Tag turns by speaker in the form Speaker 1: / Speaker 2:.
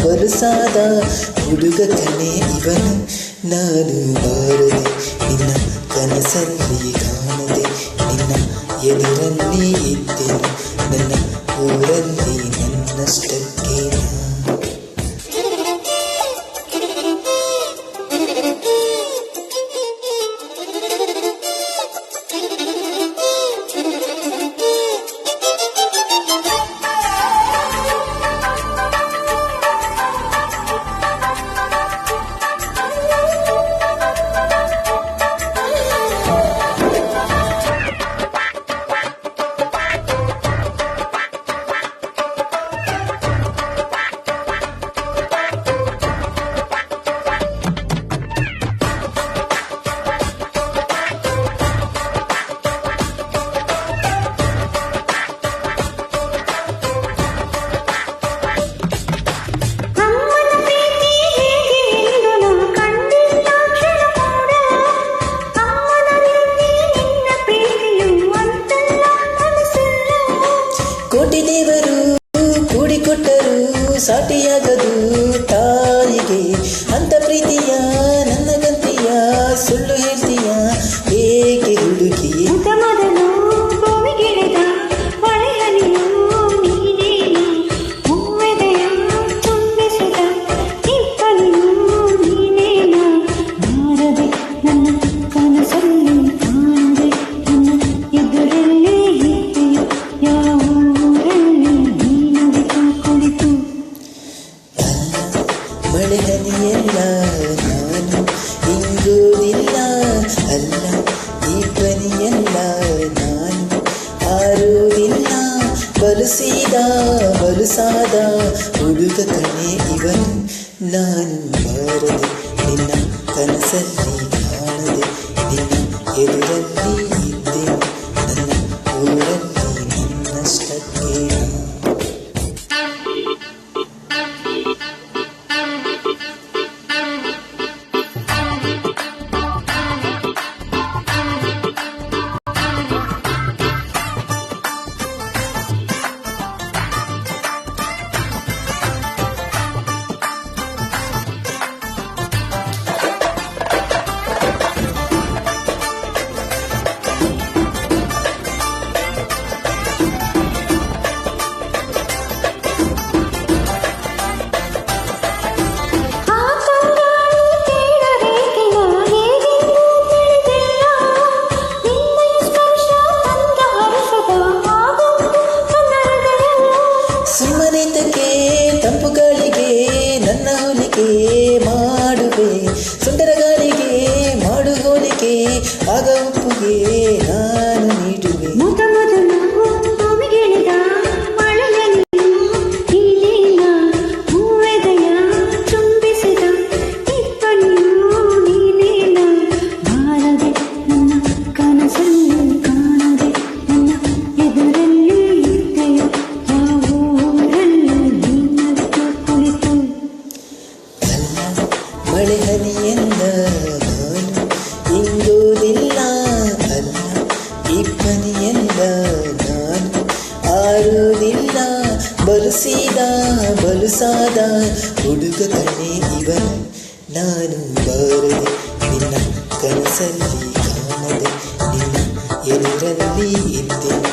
Speaker 1: ಬಲುಸಾದ ಹುಡುಗ ಕಣೆ ಇವನು. ನಾನು ಬಾರದೆ ನಿನ್ನ ಕನಸಲ್ಲಿ ಕಾಣದೆ, ನಿನ್ನ ಎದುರಲ್ಲಿ ಇದ್ದೆನು, ನನ್ನ ಊರಲ್ಲಿ ನನ್ನಷ್ಟಕ್ಕೆ ಕೋಟಿ ದೇವರು ಕೂಡಿಕೊಟ್ಟರು ಸಾಟಿಯಾಗದು ತಾಯಿಗೆ. ಅಂತ ಪ್ರೀತಿಯ ನನ್ನ ಗಂತಿಯ ಸುಳ್ಳು ಹೇಳ್ತೀಯ ಏಕೆ ಹುಡುಗಿ? ಮಳೆ ಹನಿಯಲ್ಲ ನಾನು ಇಂಗುವುದಿಲ್ಲ, ಅಲ್ಲ ಈ ಪನಿಯಲ್ಲ ನಾನು ಆರುವುದಿಲ್ಲ. ಬಲುಸಾದ ಹುಡುಗ ಕಣೆ ಇವನು. ನಾನು ಬಾರದೆ ನಿನ್ನ ಕನಸಲ್ಲಿ ಕಾಣದೆ, ನಿನ್ನ ಎದುರಲ್ಲಿ ಇದ್ದೆನು, ನನ್ನ ಊರಲ್ಲಿ ನನ್ನಷ್ಟಕ್ಕೆ ತಂಪು ಗಾಳಿಗೆ ನನ್ನ ಹೋಲಿಕೆ ಮಾಡುವೆ, ಸುಂದರ ಗಾಳಿಗೆ ಮಾಡು ಹೋಲಿಕೆ, ಆಗ ಒಪ್ಪುಗೆ ನಾನು ನೀಡುವೆ. ಮಳೆ ಹನಿಯಲ್ಲ ನಾನು ಇಂಗುವುದಿಲ್ಲ, ಅಲ್ಲ ಈ ಪನಿಯಲ್ಲ ನಾನು ಆರುವುದಿಲ್ಲ. ಬಲುಸಾದ ಹುಡುಗ ಕಣೆ ಇವನು. ನಾನು ಬಾರದೆ ನಿನ್ನ ಕನಸಲ್ಲಿ ಕಾಣದೆ, ನಿನ್ನ ಎದುರಲ್ಲಿ ಇದ್ದೆನು,